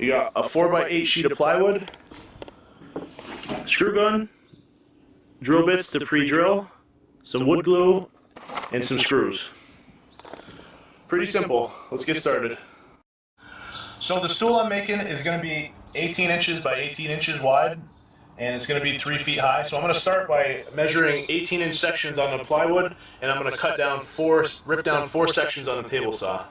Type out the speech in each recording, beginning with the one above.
You got a 4x8 sheet of plywood, screw gun, drill bits to pre-drill, some wood glue, and some screws. Pretty simple. Let's get started. So the stool I'm making is going to be 18 inches by 18 inches wide, and it's going to be 3 feet high. So I'm going to start by measuring 18-inch sections on the plywood, and I'm going to rip down 4 sections on the table saw.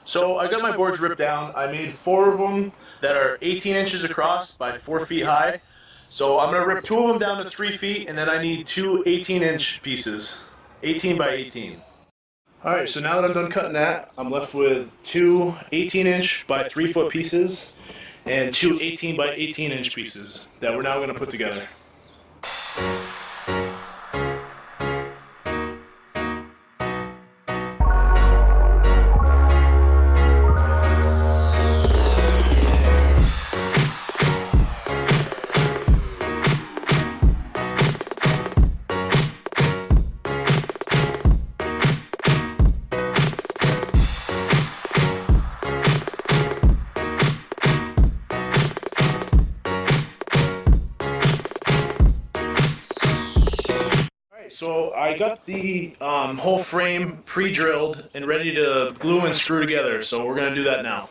So I got my boards ripped down. I made 4 of them that are 18 inches across by 4 feet high. So I'm going to rip 2 of them down to 3 feet, and then I need 2 18-inch pieces, 18 by 18. Alright, so now that I'm done cutting that, I'm left with 2 18-inch by 3 foot pieces and 2 18 by 18-inch pieces that we're now going to put together. So I got the whole frame pre-drilled and ready to glue and screw together, so we're going to do that now.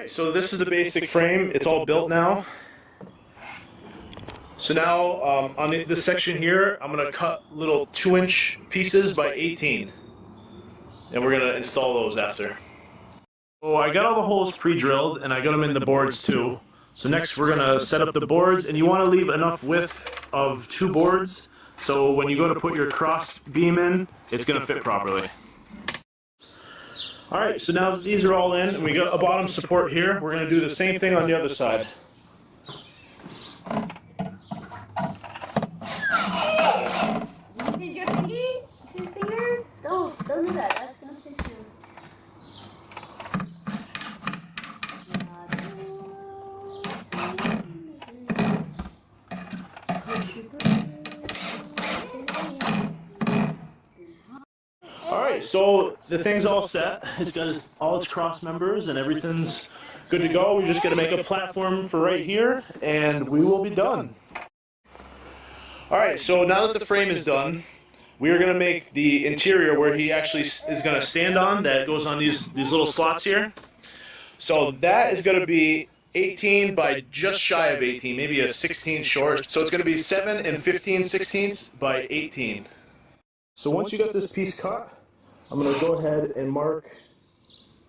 So this is the basic frame. It's all built now. So now on this section here, I'm going to cut little 2-inch pieces by 18. And we're going to install those after. So I got all the holes pre-drilled and I got them in the boards too. So next we're going to set up the boards, and you want to leave enough width of 2 boards so when you go to put your cross beam in, it's going to fit properly. Alright, so now that these are all in, and we got a bottom support here, we're going to do the same thing on the other side. Did your fingers? Don't do that. That's going to stick you. Alright, so the thing's all set. It's got all its cross members and everything's good to go. We just got to make a platform for right here and we will be done. Alright, so now that the frame is done, we are going to make the interior where he actually is going to stand on, that goes on these little slots here. So that is going to be 18 by just shy of 18, maybe a 16 short. So it's going to be 7 and 15/16 by 18. So once you got this piece cut, I'm going to go ahead and mark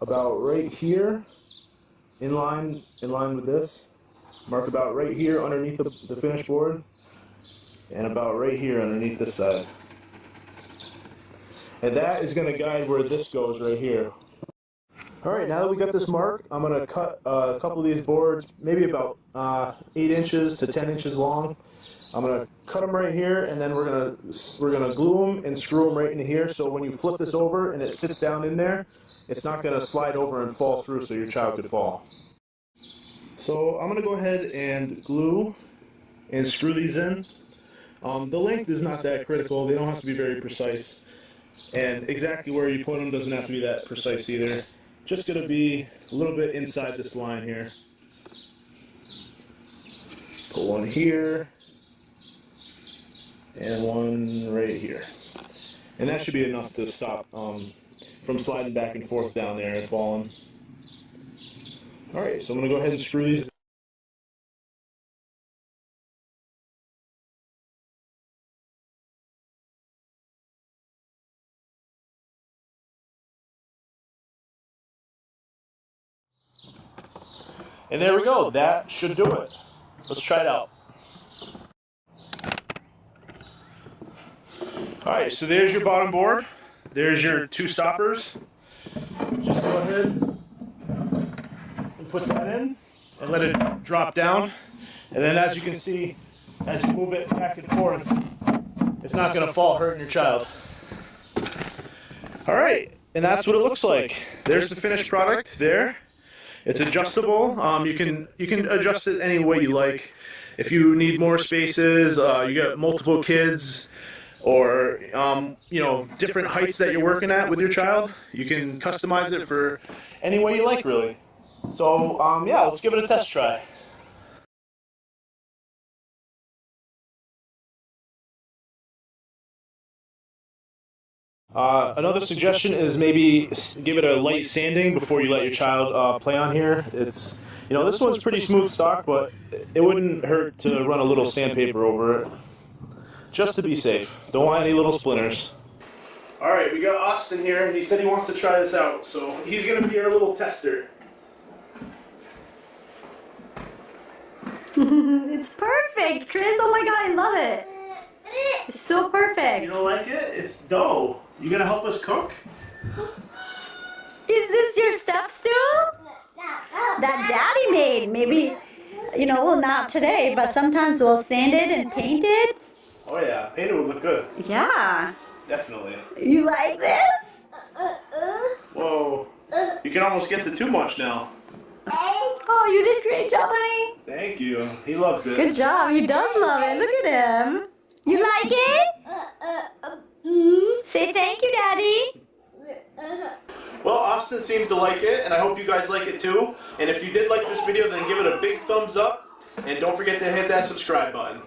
about right here, in line with this. Mark about right here underneath the finished board, and about right here underneath this side. And that is going to guide where this goes right here. Alright, now that we got this mark, I'm going to cut a couple of these boards, maybe about 8 inches to 10 inches long. I'm going to cut them right here, and then we're going to glue them and screw them right into here, so when you flip this over and it sits down in there, it's not going to slide over and fall through so your child could fall. So I'm going to go ahead and glue and screw these in. The length is not that critical. They don't have to be very precise. And exactly where you put them doesn't have to be that precise either. just going to be a little bit inside this line here. Put one here, and one right here. And that should be enough to stop from sliding back and forth down there and falling. Alright, so I'm going to go ahead and screw these. And there we go, that should do it. Let's try it out. Alright, so there's your bottom board. There's your two stoppers. Just go ahead and put that in and let it drop down. And then as you can see, as you move it back and forth, it's not going to fall hurting your child. Alright, and that's what it looks like. There's the finished product there. It's adjustable. You can adjust it any way you like. If you need more spaces, you got multiple kids, or you know, different heights that you're working at with your child, you can customize it for any way you like, really. So yeah, let's give it a test try. Another suggestion is maybe give it a light sanding before you let your child play on here. It's, you know, this one's pretty smooth stock, but it wouldn't hurt to run a little sandpaper over it, just to be safe. Don't want any little splinters. Alright, we got Austin here. He said he wants to try this out, so he's going to be our little tester. It's perfect, Chris. Oh my god, I love it. It's so perfect. You don't like it? It's dough. You gonna help us cook? Is this your step stool? That Daddy made. Maybe, you know, well, not today, but sometimes we'll sand it and paint it. Oh yeah, painted would look good. Yeah. Definitely. You like this? Whoa. You can almost get to too much now. Oh, you did a great job, honey. Thank you. He loves it. Good job. He does love it. Look at him. You like it? Say thank you, Daddy. Well, Austin seems to like it, and I hope you guys like it too. And if you did like this video, then give it a big thumbs up. And don't forget to hit that subscribe button.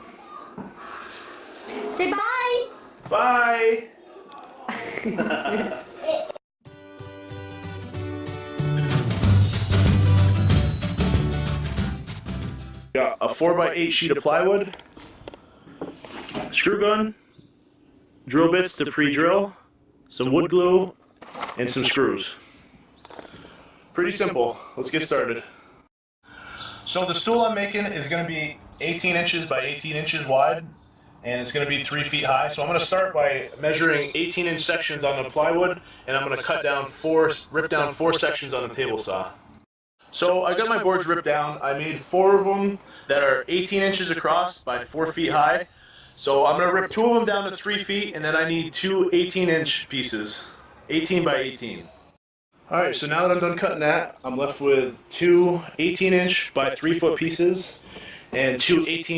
Say bye. Bye. Got a 4x8 sheet of plywood, screw gun, drill bits to pre-drill, some wood glue, and some screws. Pretty simple. Let's get started. So the stool I'm making is going to be 18 inches by 18 inches wide, and it's going to be 3 feet high. So I'm going to start by measuring 18-inch sections on the plywood, and I'm going to rip down four sections on the table saw. So I got my boards ripped down. I made 4 of them that are 18 inches across by 4 feet high. So I'm going to rip 2 of them down to 3 feet, and then I need 2 18-inch pieces, 18 by 18. Alright, so now that I'm done cutting that, I'm left with 2 18-inch by 3 foot pieces and 2 18